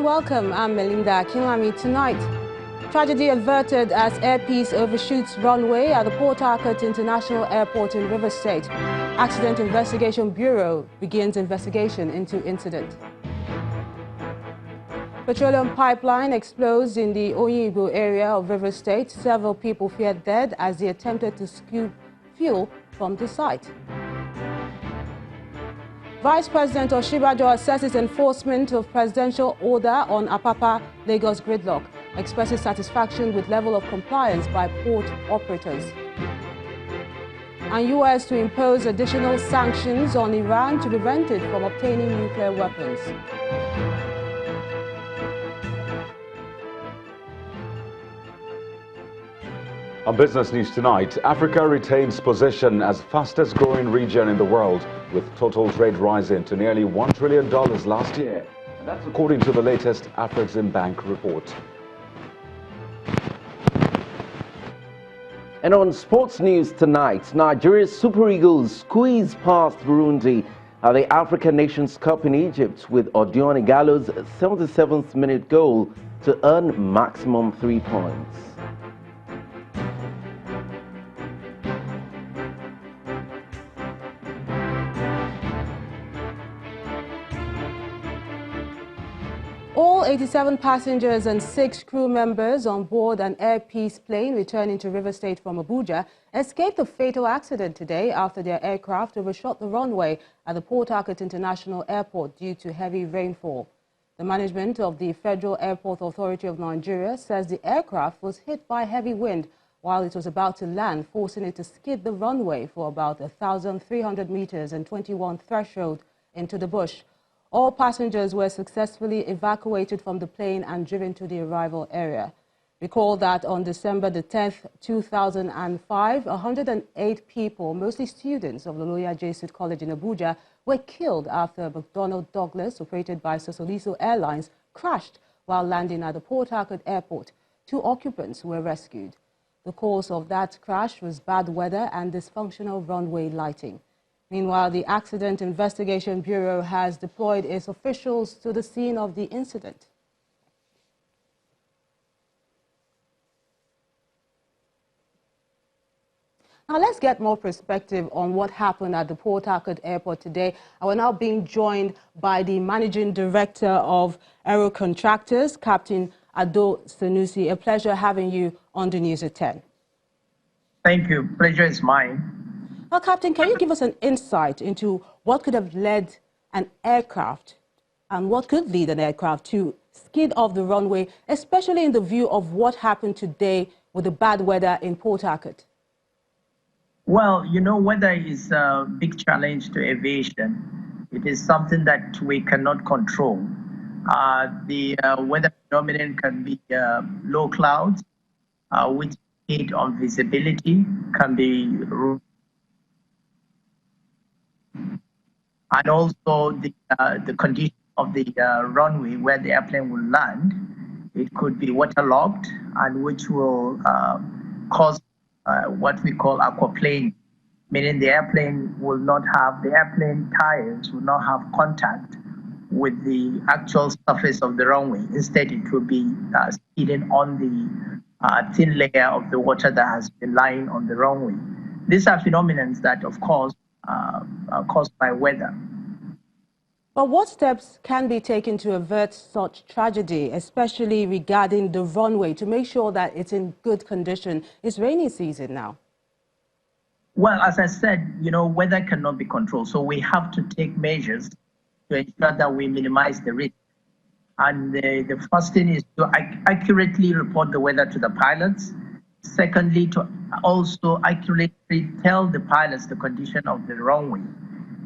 Welcome, I'm Melinda Kinlami. Tonight, tragedy averted as Air Peace overshoots runway at the Port Harcourt International Airport in Rivers State. Accident Investigation Bureau begins investigation into incident. Petroleum pipeline explodes in the Oyigbo area of Rivers State. Several people feared dead as they attempted to scoop fuel from the site. Vice President Osinbajo assesses enforcement of presidential order on Apapa, Lagos gridlock, expresses satisfaction with level of compliance by port operators. And U.S. to impose additional sanctions on Iran to prevent it from obtaining nuclear weapons. On Business News tonight, Africa retains position as fastest growing region in the world, with total trade rising to nearly $1 trillion last year. And that's according to the latest Afreximbank report. And on sports news tonight, Nigeria's Super Eagles squeezed past Burundi at the African Nations Cup in Egypt with Odion Ighalo's 77th minute goal to earn maximum 3 points. All 87 passengers and 6 crew members on board an Air Peace plane returning to Rivers State from Abuja escaped a fatal accident today after their aircraft overshot the runway at the Port Harcourt International Airport due to heavy rainfall. The management of the Federal Airport Authority of Nigeria says the aircraft was hit by heavy wind while it was about to land, forcing it to skid the runway for about 1,300 meters and 21 threshold into the bush. All passengers were successfully evacuated from the plane and driven to the arrival area. Recall that on December the 10th, 2005, 108 people, mostly students of Loyola Jesuit College in Abuja, were killed after McDonnell Douglas, operated by Sosoliso Airlines, crashed while landing at the Port Harcourt Airport. 2 occupants were rescued. The cause of that crash was bad weather and dysfunctional runway lighting. Meanwhile, the Accident Investigation Bureau has deployed its officials to the scene of the incident. Now, let's get more perspective on what happened at the Port Harcourt Airport today. We're now being joined by the Managing Director of Aero Contractors, Captain Ado Sanusi. A pleasure having you on the News at 10. Thank you. Pleasure is mine. Well, Captain, can you give us an insight into what could have led an aircraft and what could lead an aircraft to skid off the runway, especially in the view of what happened today with the bad weather in Port Harcourt? Well, you know, weather is a big challenge to aviation. It is something that we cannot control. The weather phenomenon can be low clouds, which aid on visibility, can be and also the condition of the runway where the airplane will land. It could be waterlogged, and which will cause what we call aquaplaning, meaning the airplane tires will not have contact with the actual surface of the runway. Instead, it will be skidding on the thin layer of the water that has been lying on the runway. These are phenomena that, of course, are caused by weather. But what steps can be taken to avert such tragedy, especially regarding the runway, to make sure that it's in good condition? It's rainy season now. Well, as I said, you know, weather cannot be controlled. So we have to take measures to ensure that we minimize the risk. And the first thing is to accurately report the weather to the pilots. Secondly, to also accurately tell the pilots the condition of the runway.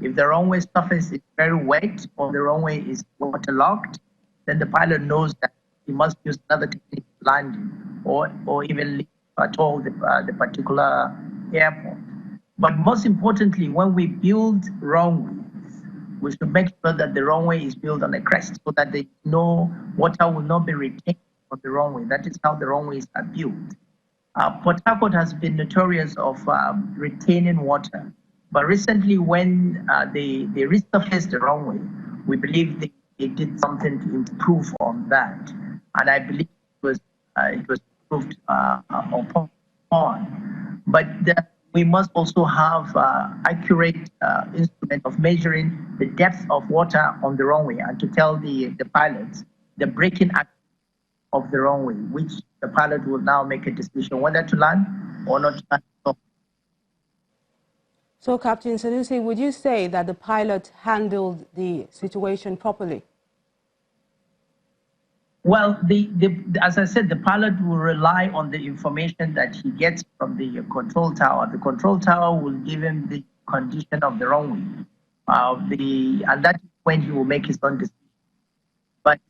If the runway surface is very wet or the runway is waterlogged, then the pilot knows that he must use another technique landing or even leave at all the particular airport. But most importantly, when we build runways, we should make sure that the runway is built on a crest so that no water will not be retained on the runway. That is how the runways are built. Port Harcourt has been notorious of retaining water. But recently, when they resurfaced the runway, we believe the it did something to improve on that, and I believe it was improved upon. But we must also have accurate instrument of measuring the depth of water on the runway, and to tell the pilots the braking action of the runway, which the pilot will now make a decision whether to land or not to land. So, Captain Sanusi, would you say that the pilot handled the situation properly? Well, as I said, the pilot will rely on the information that he gets from the control tower. The control tower will give him the condition of the runway, and that is when he will make his own decision. But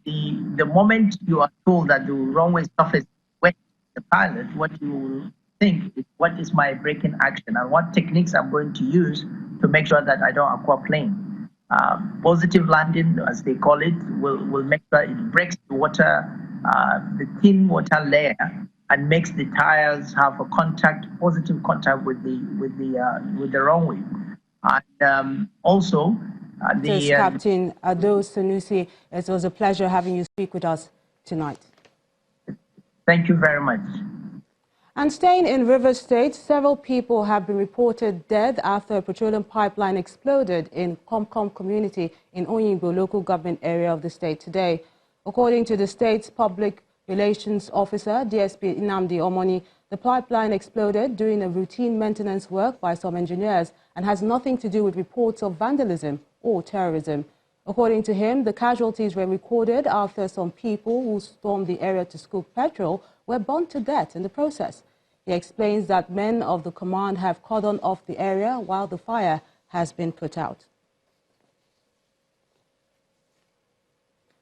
the moment you are told that the runway surface is wet, the pilot, what you will think is, what is my braking action and what techniques I'm going to use to make sure that I don't aquaplane. Positive landing, as they call it, will make sure it breaks the water, the thin water layer, and makes the tires have a positive contact with the runway. And also, Yes, Captain Ado Sanusi, it was a pleasure having you speak with us tonight. Thank you very much. And staying in Rivers State, several people have been reported dead after a petroleum pipeline exploded in Komkom community in Oyingbo local government area of the state today. According to the state's public relations officer, DSP Nnamdi Omoni, the pipeline exploded during a routine maintenance work by some engineers and has nothing to do with reports of vandalism or terrorism. According to him, the casualties were recorded after some people who stormed the area to scoop petrol were burnt to death in the process. He explains that men of the command have cordoned off the area while the fire has been put out.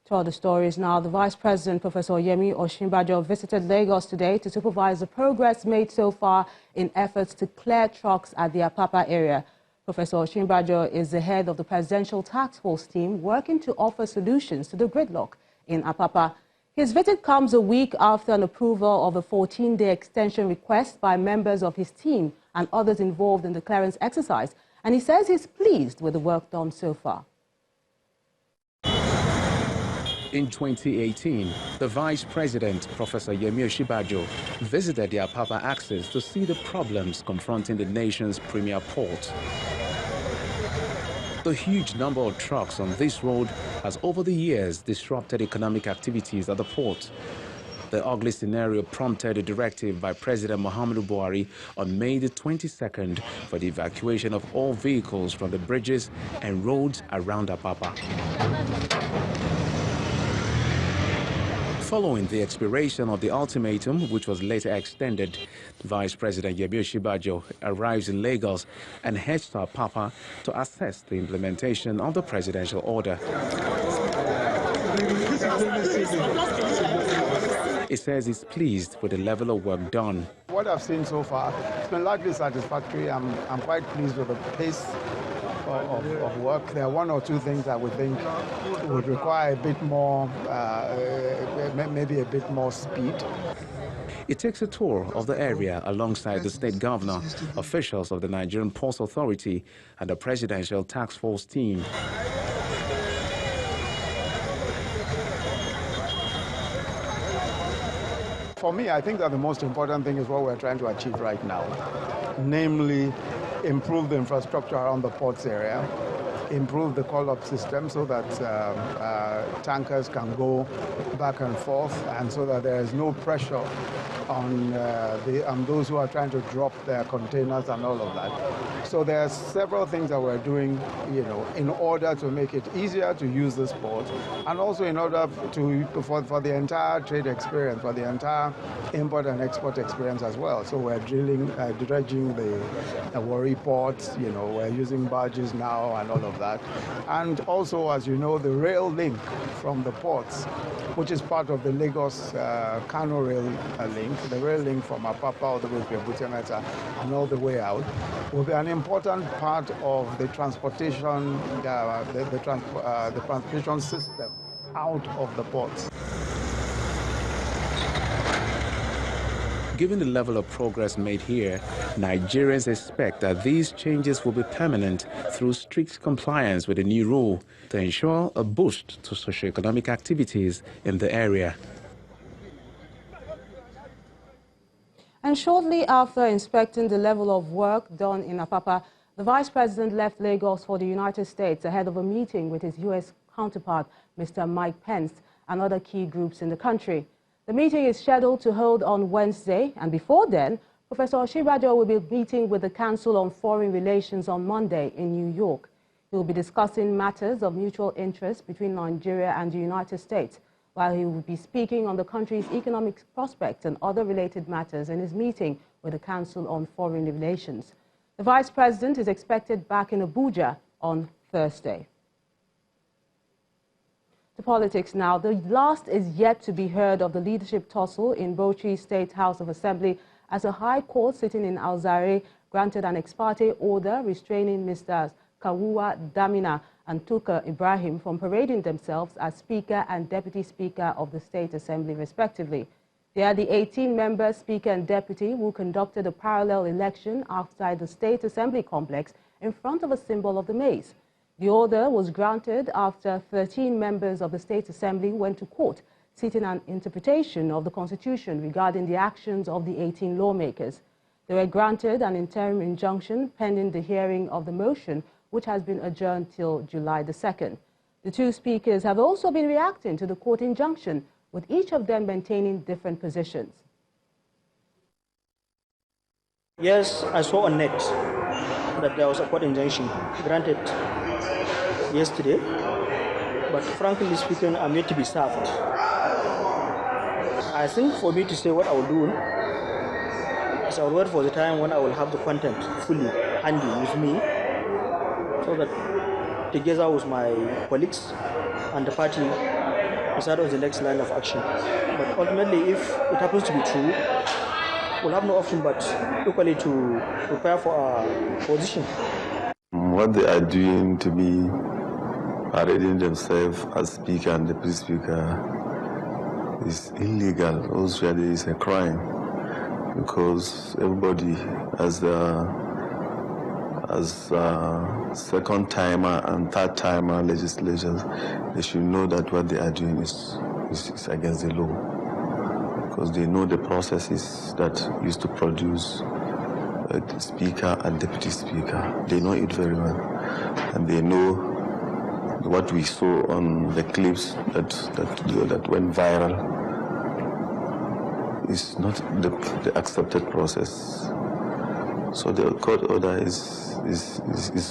To other stories now, the Vice President, Professor Yemi Osinbajo, visited Lagos today to supervise the progress made so far in efforts to clear trucks at the Apapa area. Professor Osinbajo is the head of the Presidential Task Force team working to offer solutions to the gridlock in Apapa. His visit comes a week after an approval of a 14-day extension request by members of his team and others involved in the clearance exercise, and he says he's pleased with the work done so far. In 2018, the Vice President, Professor Yemi Osinbajo, visited the Apapa axis to see the problems confronting the nation's premier port. The huge number of trucks on this road has over the years disrupted economic activities at the port. The ugly scenario prompted a directive by President Muhammadu Buhari on May the 22nd for the evacuation of all vehicles from the bridges and roads around Apapa. Following the expiration of the ultimatum, which was later extended, Vice President Yemi Osinbajo arrives in Lagos and heads to Apapa to assess the implementation of the presidential order. He says he's pleased with the level of work done. What I've seen so far, it's been largely satisfactory. I'm quite pleased with the pace of work. There are one or two things that we think would require a bit more, maybe a bit more speed. It takes a tour of the area alongside the state governor, officials of the Nigerian Ports Authority, and the Presidential Task Force team. For me, I think that the most important thing is what we're trying to achieve right now, namely improve the infrastructure around the ports area, improve the call-up system so that tankers can go back and forth, and so that there is no pressure on those who are trying to drop their containers and all of that. So there are several things that we're doing, in order to make it easier to use this port, and also in order for the entire trade experience, for the entire import and export experience as well. So we're dredging the Warri ports, we're using barges now and all of that. And also, as you know, the rail link from the ports, which is part of the Lagos-Kano rail link, the rail link from Apapa all the way to Ebute Metta and all the way out, will be an important part of the transportation, the transportation system out of the ports. given the level of progress made here, Nigerians expect that these changes will be permanent through strict compliance with the new rule to ensure a boost to socio-economic activities in the area. And shortly after inspecting the level of work done in Apapa, the Vice President left Lagos for the United States ahead of a meeting with his U.S. counterpart, Mr. Mike Pence, and other key groups in the country. The meeting is scheduled to hold on Wednesday, and before then, Professor Osinbajo will be meeting with the Council on Foreign Relations on Monday in New York. He will be discussing matters of mutual interest between Nigeria and the United States, while he will be speaking on the country's economic prospects and other related matters in his meeting with the Council on Foreign Relations. The Vice President is expected back in Abuja on Thursday. To politics now. The last is yet to be heard of the leadership tussle in Bauchi State House of Assembly as a High Court sitting in Al-Zare granted an ex parte order restraining Mr. Kawuwa Damina and Tuka Ibrahim from parading themselves as Speaker and Deputy Speaker of the State Assembly, respectively. They are the 18-member Speaker and Deputy who conducted a parallel election outside the State Assembly complex in front of a symbol of the maize. The order was granted after 13 members of the State Assembly went to court, seeking an interpretation of the Constitution regarding the actions of the 18 lawmakers. They were granted an interim injunction pending the hearing of the motion, which has been adjourned till July the 2nd. The two speakers have also been reacting to the court injunction, with each of them maintaining different positions. Yes, I saw on net that there was a court injunction granted yesterday, but frankly speaking, I'm yet to be served. I think for me to say what I will do is I will wait for the time when I will have the content fully handy with me, so that together with my colleagues and the party decide on the next line of action. But ultimately, if it happens to be true, we'll have no option but equally to prepare for our position. What they are doing to be parading themselves as Speaker and Deputy Speaker is illegal. Also, there is a crime, because everybody as second timer and third timer legislators, they should know that what they are doing is against the law, because they know the processes that used to produce a Speaker and Deputy Speaker. They know it very well, and they know what we saw on the clips that went viral is not the accepted process. So the court order is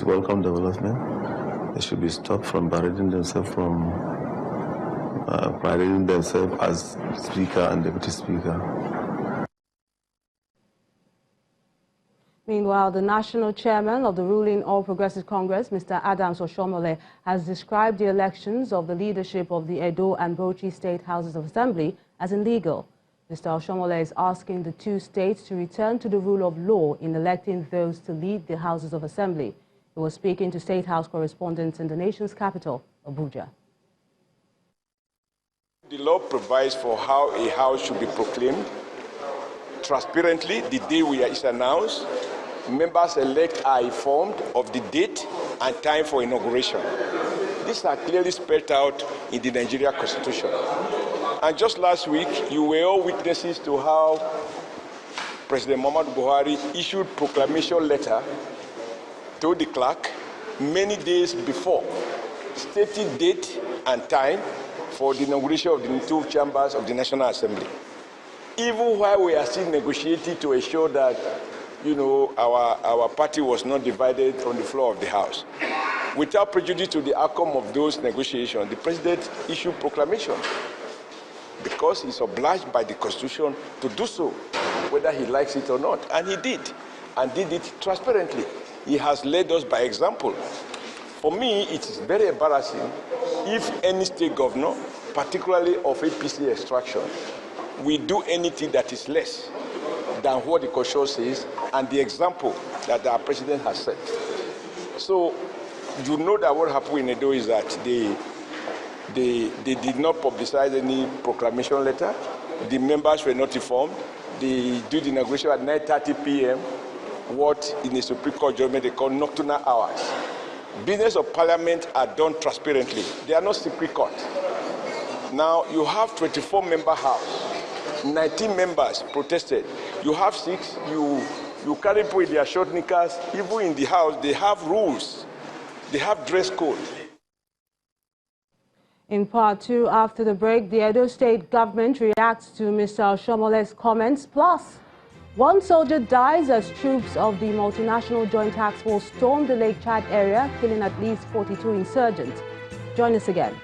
welcome development. They should be stopped from parading themselves as Speaker and Deputy Speaker. Meanwhile, the national chairman of the ruling All Progressive Congress, Mr. Adams Oshiomhole, has described the elections of the leadership of the Edo and Bauchi State Houses of Assembly as illegal. Mr. Oshiomhole is asking the two states to return to the rule of law in electing those to lead the Houses of Assembly. He was speaking to State House correspondents in the nation's capital, Abuja. The law provides for how a house should be proclaimed transparently the day it is announced. Members-elect are informed of the date and time for inauguration. These are clearly spelled out in the Nigeria Constitution. And just last week, you were all witnesses to how President Muhammadu Buhari issued proclamation letter to the clerk many days before, stating date and time for the inauguration of the two chambers of the National Assembly. Even while we are still negotiating to ensure that, our party was not divided on the floor of the House. Without prejudice to the outcome of those negotiations, the President issued proclamation, because he's obliged by the Constitution to do so, whether he likes it or not. And he did, and did it transparently. He has led us by example. For me, it is very embarrassing if any state governor, particularly of APC extraction, will do anything that is less than what the Constitution says and the example that our president has set. So, you know that what happened in Edo is that they did not publicize any proclamation letter. The members were not informed. They do the inauguration at 9:30 p.m., what in the Supreme Court judgment they call nocturnal hours. Business of Parliament are done transparently. They are not secret court. Now, you have 24-member House. 19 members protested. You have 6. You carry people with their short knickers. Even in the House, they have rules. They have dress code. In part 2, after the break, the Edo State government reacts to Mr. Oshomole's comments. Plus, one soldier dies as troops of the multinational Joint Task Force storm the Lake Chad area, killing at least 42 insurgents. Join us again.